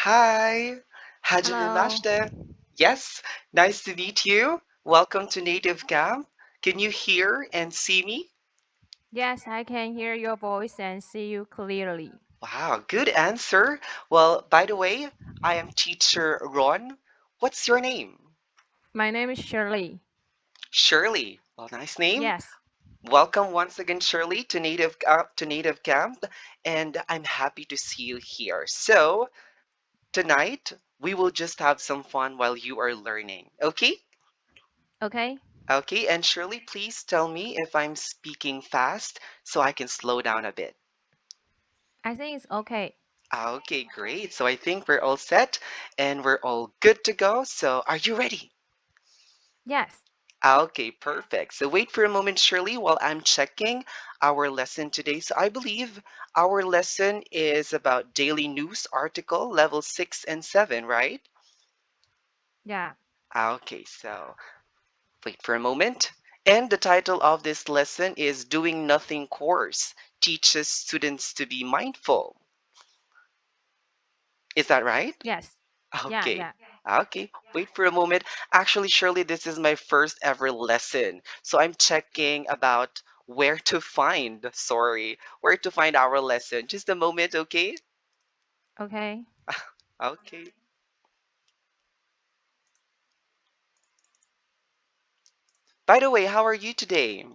Hi, Hajime Hello. Mashte. Yes, nice to meet you. Welcome to Native Camp. Can you hear and see me? Yes, I can hear your voice and see you clearly. Wow, good answer. Well, by the way, I am teacher Ron. What's your name? My name is Shirley. Shirley. Well, nice name. Yes. Welcome once again, Shirley, to Native Camp, and I'm happy to see you here. So, tonight we will just have some fun while you are learning. Okay? Okay. Okay, and Shirley, please tell me if I'm speaking fast so I can slow down a bit. I think it's okay. Okay, great. So I think we're all set and we're all good to go. So are you ready? Yes. Okay, perfect. So wait for a moment, Shirley, while I'm checking our lesson today. So I believe our lesson is about daily news article level 6 and 7, right? Yeah. Okay, so wait for a moment. And the title of this lesson is Doing Nothing Course Teaches Students to Be Mindful. Is that right? Yes. Yeah, Okay. yeah. Okay. Wait for a moment. Actually, Shirley, this is my first ever lesson. So I'm checking about where to find our lesson. Just a moment, okay? Okay. Okay. By the way, how are you today?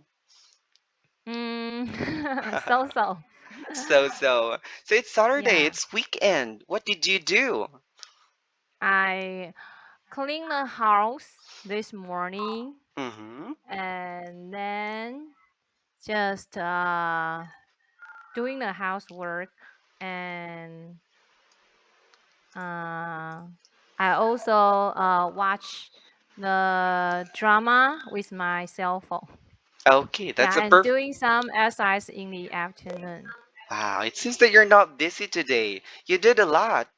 So. So it's Saturday, Yeah. it's weekend. What did you do? I cleaned the house this morning Mm-hmm. and then just doing the housework and Uh, I also watch the drama with my cell phone. Okay, that's Yeah, a and perfect. doing some exercise in the afternoon. Wow, it seems that you're not busy today. You did a lot.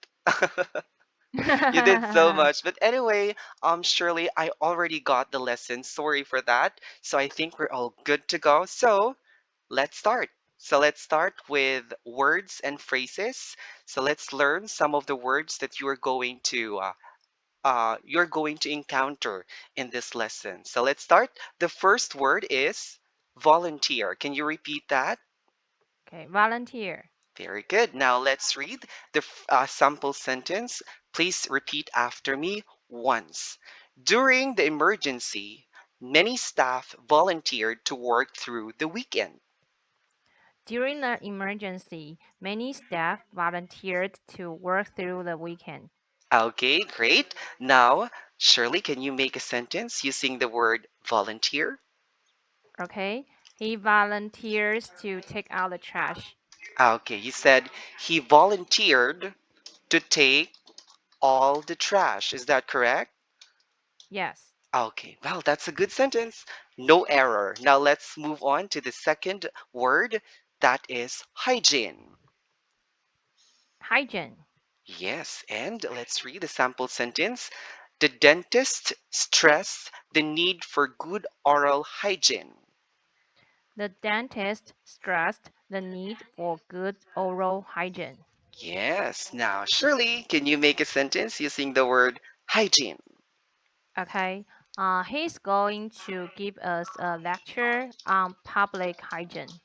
You did so much. But anyway, Shirley, I already got the lesson. Sorry for that. So I think we're all good to go. So let's start. So let's start with words and phrases. So let's learn some of the words that you're going to encounter in this lesson. So let's start. The first word is volunteer. Can you repeat that? Okay, volunteer. Very good. Now let's read the sample sentence. Please repeat after me once. During the emergency, many staff volunteered to work through the weekend. During the emergency, many staff volunteered to work through the weekend. Okay, great. Now, Shirley, can you make a sentence using the word volunteer? Okay, he volunteers to take out the trash. Okay, you said he volunteered to take all the trash. Is that correct? Yes, Okay, well, that's a good sentence. No error. Now let's move on to the second word that is hygiene. hygiene. Yes, and let's read the sample sentence. The dentist stressed the need for good oral hygiene. The dentist stressed the need for good oral hygiene. Yes, now Shirley, can you make a sentence using the word hygiene? Okay. He's going to give us a lecture on public hygiene.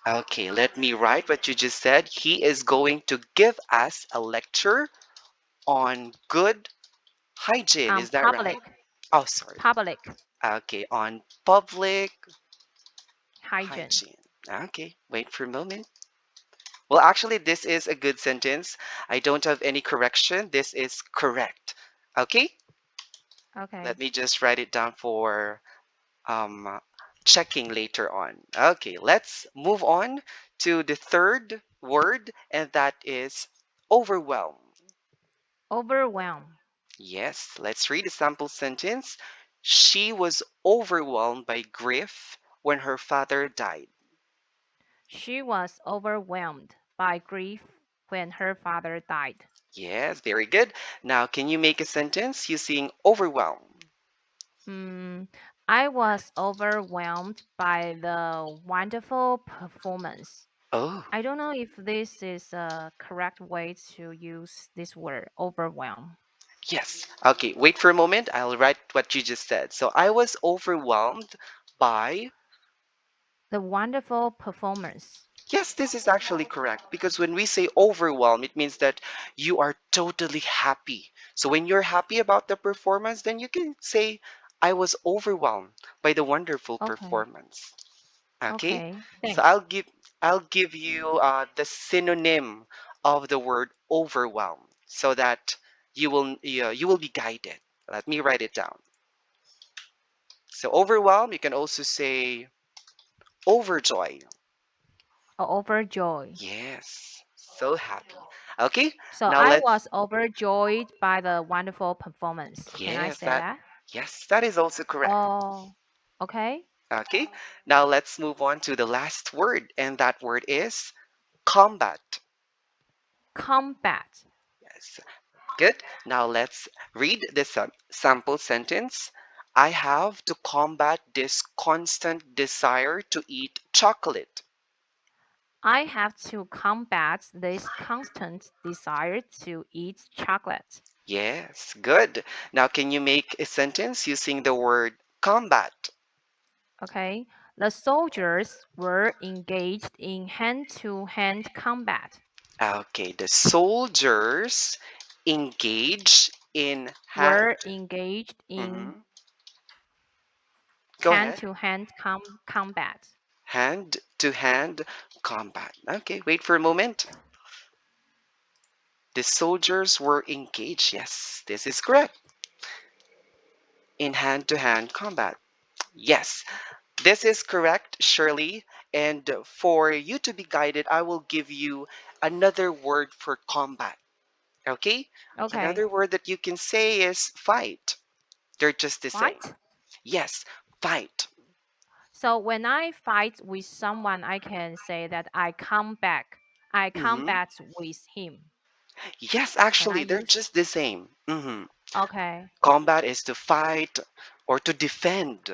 Okay, let me write what you just said. He is going to give us a lecture on good hygiene. On Is that right? Oh, sorry. public Okay, on public hygiene. hygiene. Okay, wait for a moment. Well, actually, this is a good sentence. I don't have any correction. This is correct. Okay, let Okay. me just write it down for um, checking later on. Okay, let's move on to the third word, and that is overwhelm. Overwhelmed. Yes, let's read a sample sentence. She was overwhelmed by grief when her father died. She was overwhelmed by grief when her father died. Yes, very good. Now, can you make a sentence using overwhelm? Hmm. I was overwhelmed by the wonderful performance. Oh, I don't know if this is a correct way to use this word, overwhelm. yes. Okay, wait for a moment. I'll write what you just said. So I was overwhelmed by. The wonderful performance. Yes, this is actually correct because when we say overwhelm, it means that you are totally happy. So when you're happy about the performance, then you can say, I was overwhelmed by the wonderful Okay. performance. Okay? Okay. So Thanks. I'll give you the synonym of the word overwhelm so that you will be guided. Let me write it down. So overwhelm, you can also say overjoy. Overjoyed. Yes, so happy. Okay, So now I let's. was overjoyed by the wonderful performance. Can I Yes, say that. that? Yes, that is also correct. Oh, okay. Okay, now let's move on to the last word, and that word is combat. Combat. Yes, good. Now let's read the sample sentence. I have to combat this constant desire to eat chocolate. I have to combat this constant desire to eat chocolate. Yes, good. Now can you make a sentence using the word combat? Okay. The soldiers were engaged in hand to hand combat. Okay, the soldiers engage in Were engaged in mhm. Go hand ahead. to hand combat. Hand to hand combat. Okay, wait for a moment. The soldiers were engaged. Yes, this is correct. In hand to hand combat. Yes, this is correct, Shirley. And for you to be guided, I will give you another word for combat. Okay? Okay. Another word that you can say is fight. They're just the same. Fight. Yes, fight. So when I fight with someone, I can say that I come back. I hmm combat with him. Yes, Can I actually, they're use? just the same. Okay. Combat is to fight or to defend.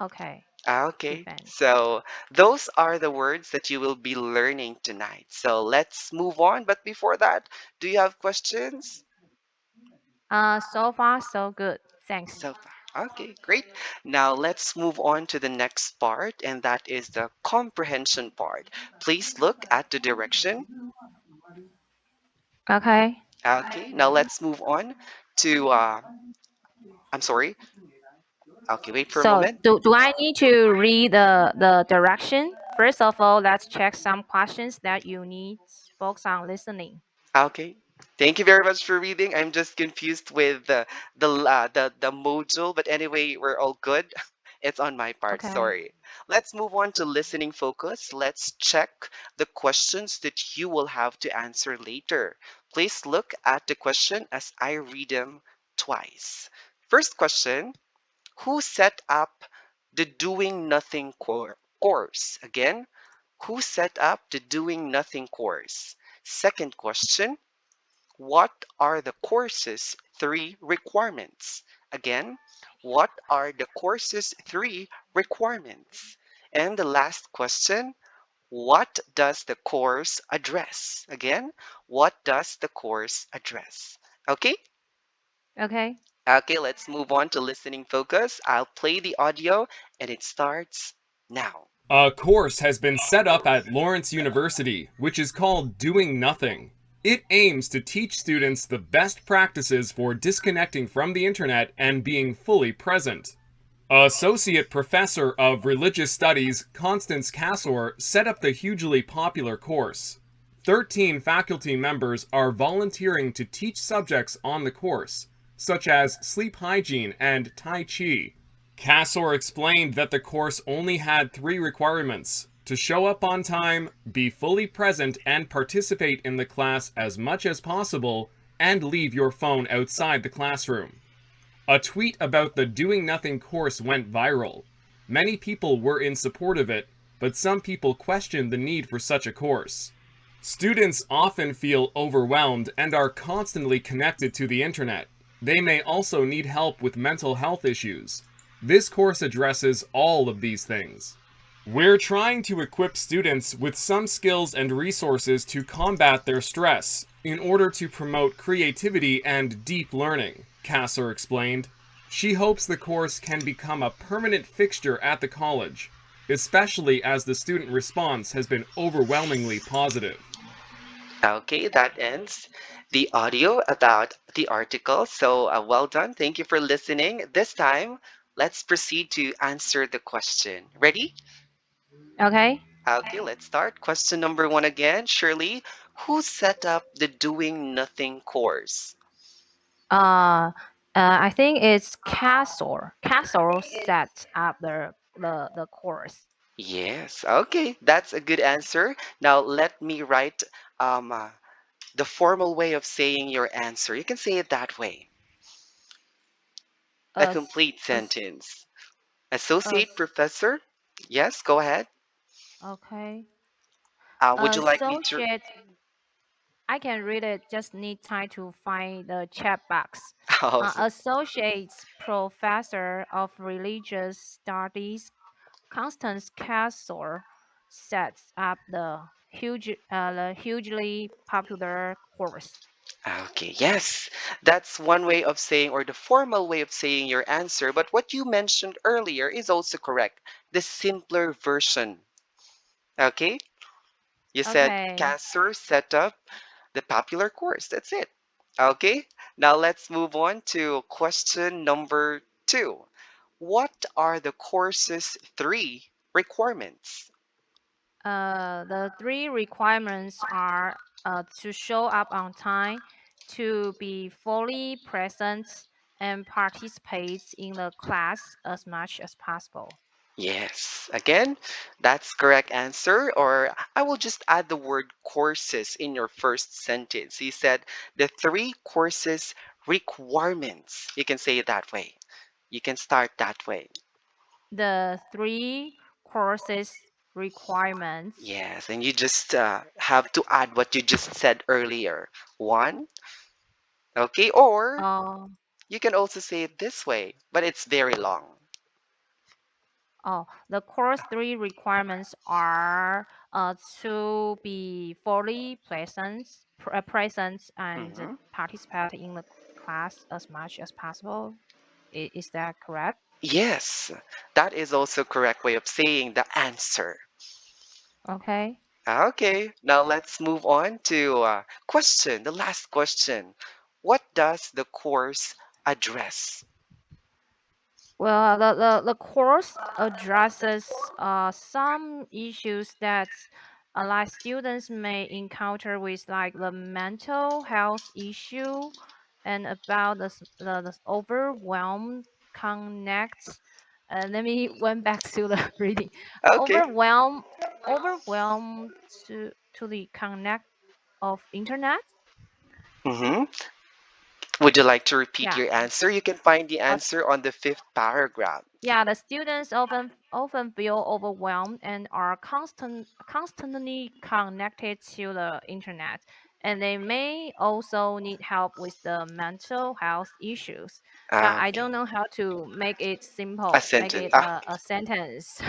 Okay. Okay, Defend. so those are the words that you will be learning tonight. So let's move on. But before that, do you have questions? So far so good. Thanks. So far. Okay, great. Now let's move on to the next part, and that is the comprehension part. Please look at the direction. Okay. Okay, now let's move on to, I'm sorry. Okay, wait for a So moment. do I need to read the direction? First of all, let's check some questions that you need focus on listening. Okay. Thank you very much for reading. I'm just confused with the module, but anyway, we're all good. It's on my part. Okay. Sorry. Let's move on to listening focus. Let's check the questions that you will have to answer later. Please look at the question as I read them twice. First question, who set up the doing nothing course? Again, who set up the doing nothing course? Second question, what are the course's three requirements? Again, what are the course's three requirements? And the last question, what does the course address? Again, what does the course address? Okay? Okay. Okay, let's move on to listening focus. I'll play the audio and it starts now. A course has been set up at Lawrence University, which is called Doing Nothing. It aims to teach students the best practices for disconnecting from the internet and being fully present. Associate Professor of Religious Studies Constance Cassor set up the hugely popular course. 13 faculty members are volunteering to teach subjects on the course, such as sleep hygiene and Tai Chi. Cassor explained that the course only had three requirements: to show up on time, be fully present and participate in the class as much as possible, and leave your phone outside the classroom. A tweet about the Doing Nothing course went viral. Many people were in support of it, but some people questioned the need for such a course. Students often feel overwhelmed and are constantly connected to the internet. They may also need help with mental health issues. This course addresses all of these things. We're trying to equip students with some skills and resources to combat their stress in order to promote creativity and deep learning, Kasser explained. She hopes the course can become a permanent fixture at the college, especially as the student response has been overwhelmingly positive. Okay, that ends the audio about the article. So well done. Thank you for listening. This time, let's proceed to answer the question. Ready? Okay. Okay, let's start. Question number one again. Shirley, who set up the Doing Nothing course? I think it's Castle. Castle sets up the course. Yes, okay, that's a good answer. Now let me write um, uh, the formal way of saying your answer. You can say it that way. A As complete as sentence. Associate as professor? Yes, go ahead. okay. Would you like me to? Associate. I can read it. Just need time to find the chat box. Oh, Associate Professor of Religious Studies Constance Castle sets up the hugely popular course. okay, yes. That's one way of saying, or the formal way of saying your answer. But what you mentioned earlier is also correct. The simpler version. Okay? You said Okay. Casser set up the popular course. That's it. Okay? Now let's move on to question number two. What are the course's three requirements? The three requirements are to show up on time, to be fully present, and participate in the class as much as possible. Yes. Again, that's correct answer. Or I will just add the word courses in your first sentence. You said the three courses requirements. You can say it that way. You can start that way. The three courses requirements. Yes, and you just have to add what you just said earlier. One, okay, or Uh, you can also say it this way, but it's very long. the course three requirements are to be fully present and Mhm. participate in the class as much as possible. Is that correct? Yes, that is also correct way of saying the answer. Okay. Okay, now let's move on to the last question. What does the course address? Well, the course addresses some issues that like students may encounter with like the mental health issue and about the overwhelmed connect. Let me went back to the reading. Okay. Overwhelm overwhelmed to the connect of internet. Mm-hmm. Would you like to repeat Yeah. your answer? You can find the Uh, answer on the fifth paragraph. Yeah, the students often feel overwhelmed and are constantly connected to the internet, and they may also need help with the mental health issues. But I Okay. don't know how to make it A simple, make sentence. it a sentence.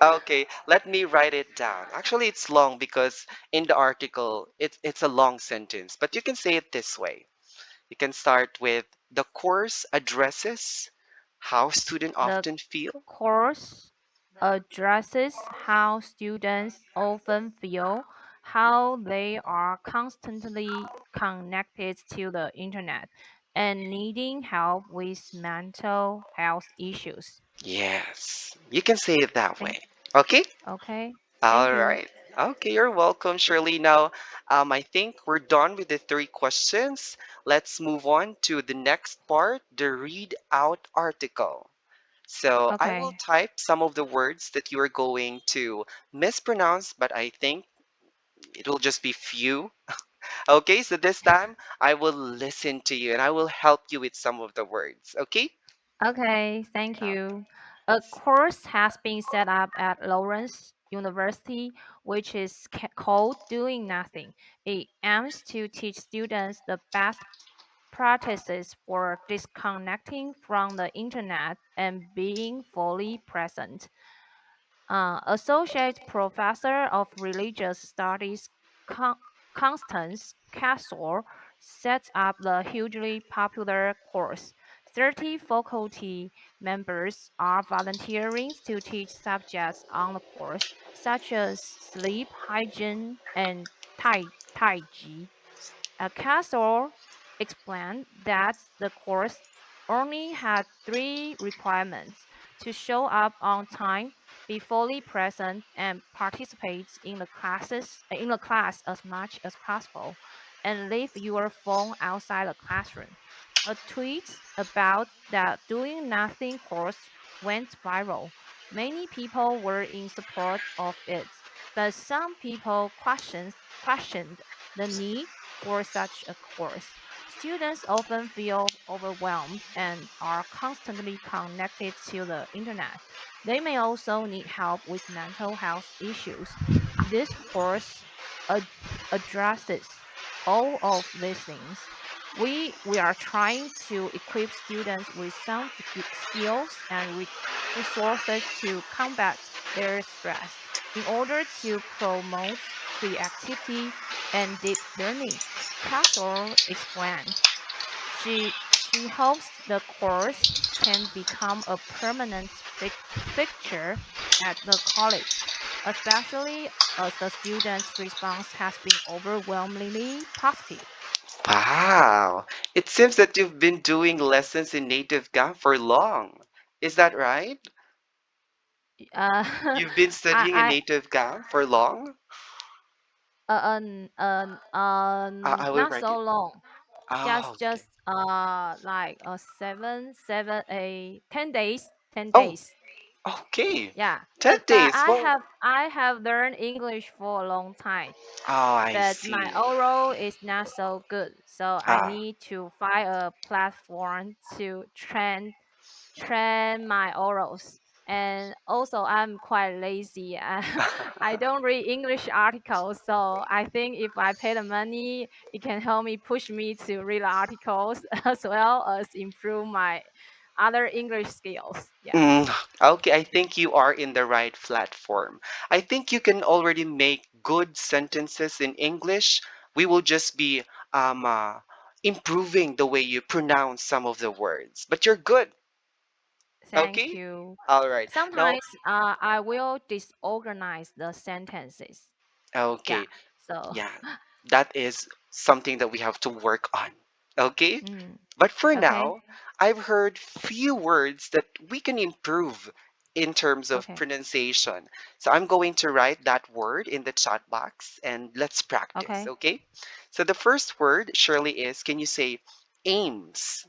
Okay, let me write it down. Actually, it's long because in the article, it's a long sentence, but you can say it this way. You can start with the course addresses how students The often feel. course addresses how students often feel, how they are constantly connected to the internet, and needing help with mental health issues. Yes, you can say it that Thank, way. Okay? okay, thank All you. right. Okay, you're welcome, Shirley. Now, I think we're done with the three questions. Let's move on to the next part, the read out article. So I will Okay, type some of the words that you are going to mispronounce, but I think it will just be few. Okay, so this time I will listen to you and I will help you with some of the words. Okay? okay, thank Uh, you. A course has been set up at Lawrence University, which is called Doing Nothing. It aims to teach students the best practices for disconnecting from the internet and being fully present. Associate Professor of Religious Studies Con- Constance Castle sets up the hugely popular course. 30 faculty members are volunteering to teach subjects on the course, such as sleep hygiene and Tai Chi. Castle explained that the course only had three requirements: to show up on time, be fully present, and participate in the class as much as possible, and leave your phone outside the classroom. A tweet about that doing nothing course went viral. Many people were in support of it, but some people questioned the need for such a course. Students often feel overwhelmed and are constantly connected to the internet. They may also need help with mental health issues. This course ad- addresses all of these things. We are trying to equip students with some skills and resources to combat their stress in order to promote creativity and deep learning. Castle explained. She hopes the course can become a permanent fixture at the college, especially as the students' response has been overwhelmingly positive. Wow. It seems that you've been doing lessons in native Gam for long. Is that right? Uh, You've been studying in I native Gam for long? I will not write so it. long. Oh, Just okay. like 10 days, 10 Oh, days. okay. Yeah, 10 but days. Well, I have learned English for a long time, oh, I but my see. oral is not so good. So I Ah. need to find a platform to train my orals. And also, I'm quite lazy. I don't read English articles, so I think if I pay the money, it can help me push me to read articles as well as improve my other English skills. Yeah, Mm, okay, I think you are in the right platform. I think you can already make good sentences in English. We will just be um, uh, improving the way you pronounce some of the words. But you're good. thank Okay? you. All right. Now, Sometimes I will disorganize the sentences. Yeah, okay. so Yeah, that is something that we have to work on. Okay? mm, But for okay, now, I've heard few words that we can improve in terms of okay, pronunciation. So I'm going to write that word in the chat box and let's practice, okay. okay? So the first word, Shirley, is can you say aims?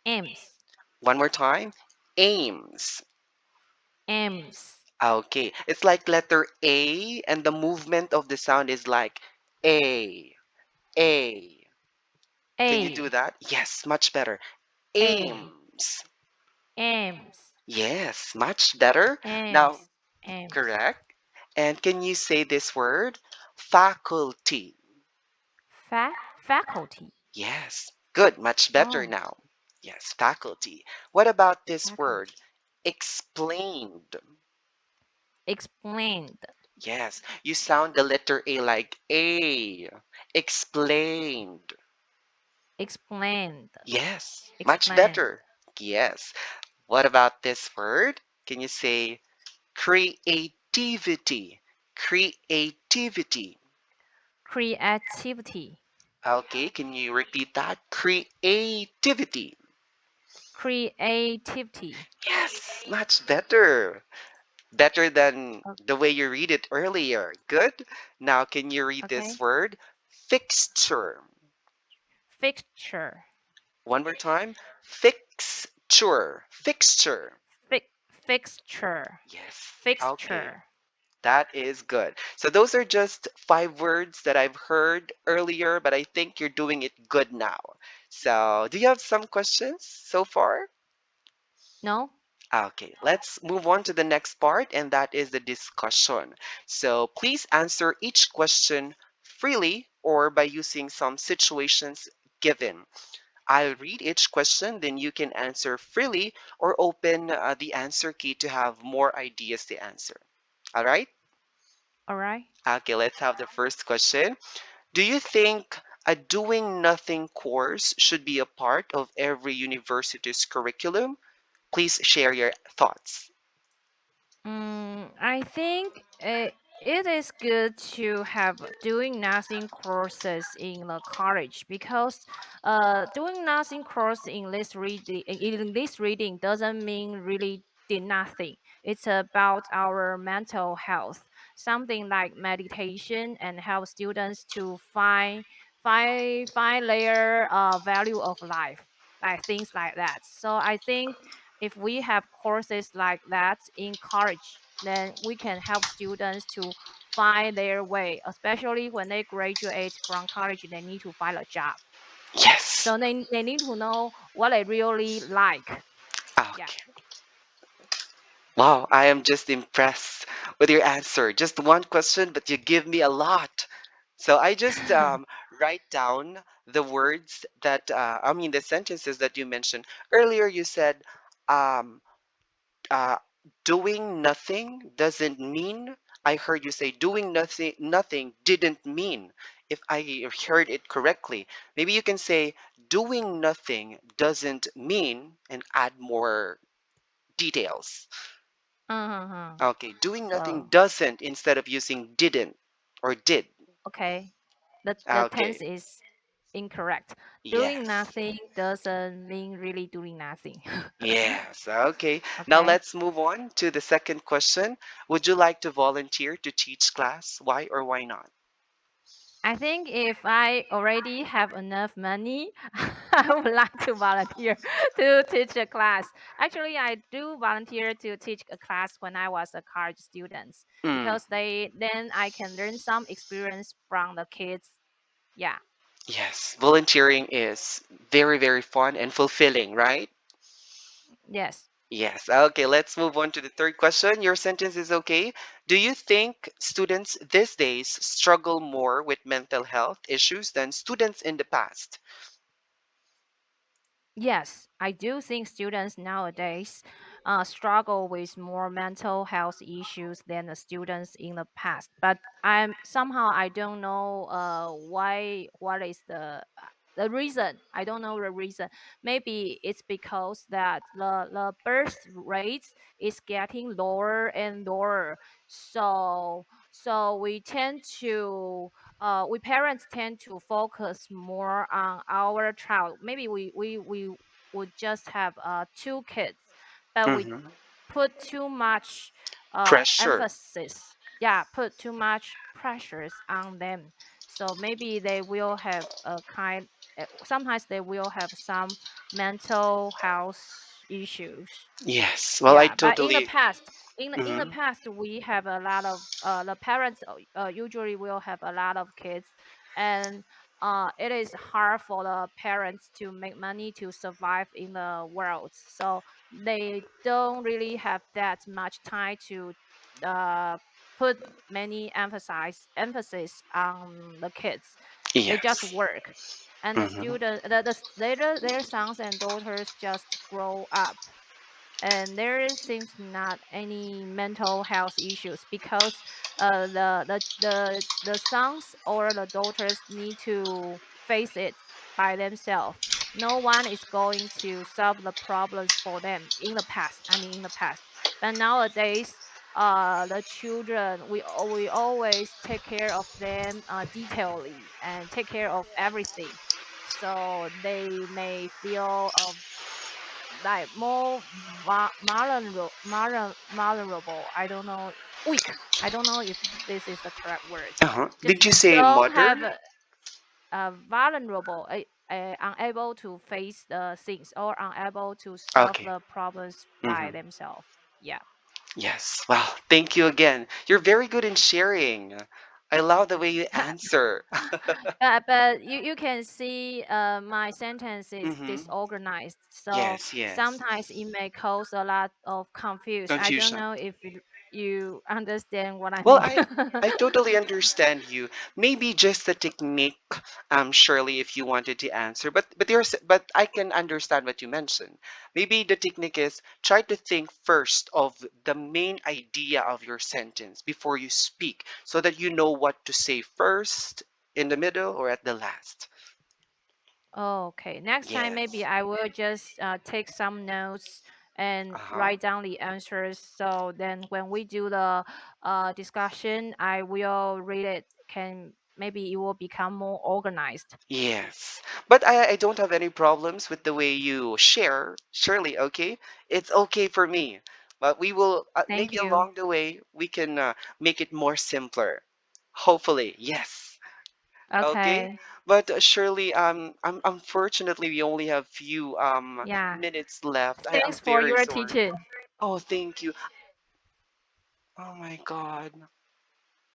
Aims, One more time. Aims. aims, Okay, it's like letter A and the movement of the sound is like A, A. Can you do a, that? Yes, much better. a, Aims. aims, Yes, much better. Now, aims, aims. correct. And can you say this word? Faculty. Faculty. Yes, good, much better Oh, now. Yes, faculty. What about this word? faculty. Explained. Explained, Yes, you sound the letter A like A. Explained. explained, Yes, much explained. better. Yes. What about this word? Can you say creativity? Creativity. Creativity, Okay, can you repeat that? Creativity. creativity. Yes, much better. Better than O- the way you read it earlier. Good. Now, can you read this Okay. word? Fixture. Fixture, One more time. Fixture. Fixture. fixture, Yes. Okay. fixture. That is good. So those are just five words that I've heard earlier, but I think you're doing it good now. So, do you have some questions so far? No? Okay, let's move on to the next part, and that is the discussion. So, please answer each question freely or by using some situations given. I'll read each question, then you can answer freely or open the answer key to have more ideas to answer. All right? All right. Okay, let's have the first question. Do you think a doing nothing course should be a part of every university's curriculum? Please share your thoughts. I think it is good to have doing nothing courses in the college because doing nothing course in this reading doesn't mean really did nothing. It's about our mental health, something like meditation and help students to find their value of life, like things like that. So I think if we have courses like that in college, then we can help students to find their way, especially when they graduate from college, they need to find a job. Yes. So they need to know what they really like. Yeah. Okay. Wow, I am just impressed with your answer. Just one question, but you give me a lot. So I just write down the words that, I mean, the sentences that you mentioned. Earlier, you said, um, uh, doing nothing doesn't mean. I heard you say doing nothing didn't mean. If I heard it correctly, maybe you can say doing nothing doesn't mean and add more details. Uh-huh. Okay, doing nothing So doesn't instead of using didn't or did. okay, the tense Okay, is incorrect. Doing yes. nothing doesn't mean really doing nothing. Yes, okay. Now Okay. let's move on to the second question. Would you like to volunteer to teach class? Why or why not? I think if I already have enough money, I would like to volunteer to teach a class. Actually, I do volunteer to teach a class when I was a college student Mm, because they then I can learn some experience from the kids. Yeah. yes, volunteering is very, very fun and fulfilling, right? Yes. Yes. Okay, let's move on to the third question. Your sentence is okay. Do you think students these days struggle more with mental health issues than students in the past? Yes, I do think students nowadays struggle with more mental health issues than the students in the past. But I don't know why what is the reason. I don't know the reason. Maybe it's because that the birth rate is getting lower and lower. So we tend to we parents tend to focus more on our child. Maybe we would just have two kids, but we Hmm. put too much Pressure. emphasis. Yeah, put too much pressures on them. So maybe they will have a kind. Sometimes they will have some mental health issues. Yes. Well, I Yeah, but in the totally. past, in the Hmm. past, we have a lot of the parents usually will have a lot of kids, and it is hard for the parents to make money to survive in the world. So they don't really have that much time to uh put many emphasis on the kids. They just Yes. work, and the Hmm. student their sons and daughters just grow up, and there seems not any mental health issues because the sons or the daughters need to face it by themselves. No one is going to solve the problems for them in the past. I mean, in the past, but nowadays, the children we always take care of them detailedly and take care of everything, so they may feel like more vulnerable. I don't know, weak. I don't know if this is the correct word. Uh-huh. Just Did you say don't mother? have a vulnerable, unable to face the things or unable to solve Okay. the problems by Hmm. themselves. Yeah. Yes. Well, thank you again. You're very good in sharing. I love the way you answer. But you can see my sentence is Hmm. disorganized, so Yes, yes. sometimes it may cause a lot of confuse. I don't Confusion. know if it, you understand what I Well, mean. I totally understand you. Maybe just the technique, Shirley, if you wanted to answer. But I can understand what you mentioned. Maybe the technique is try to think first of the main idea of your sentence before you speak, so that you know what to say first, in the middle, or at the last. Okay, next time maybe Yes. I will just take some notes and Uh-huh. write down the answers. So then when we do the discussion, I will read it. Can maybe it will become more organized. Yes. But I don't have any problems with the way you share, Shirley, okay? It's okay for me. But we will, Thank maybe you. along the way, we can make it more simpler. Hopefully, yes. Okay? Okay. But Shirley, unfortunately, we only have few Yeah. minutes left. I'm Thanks for very your sorry. teaching. Oh, thank you. Oh my God.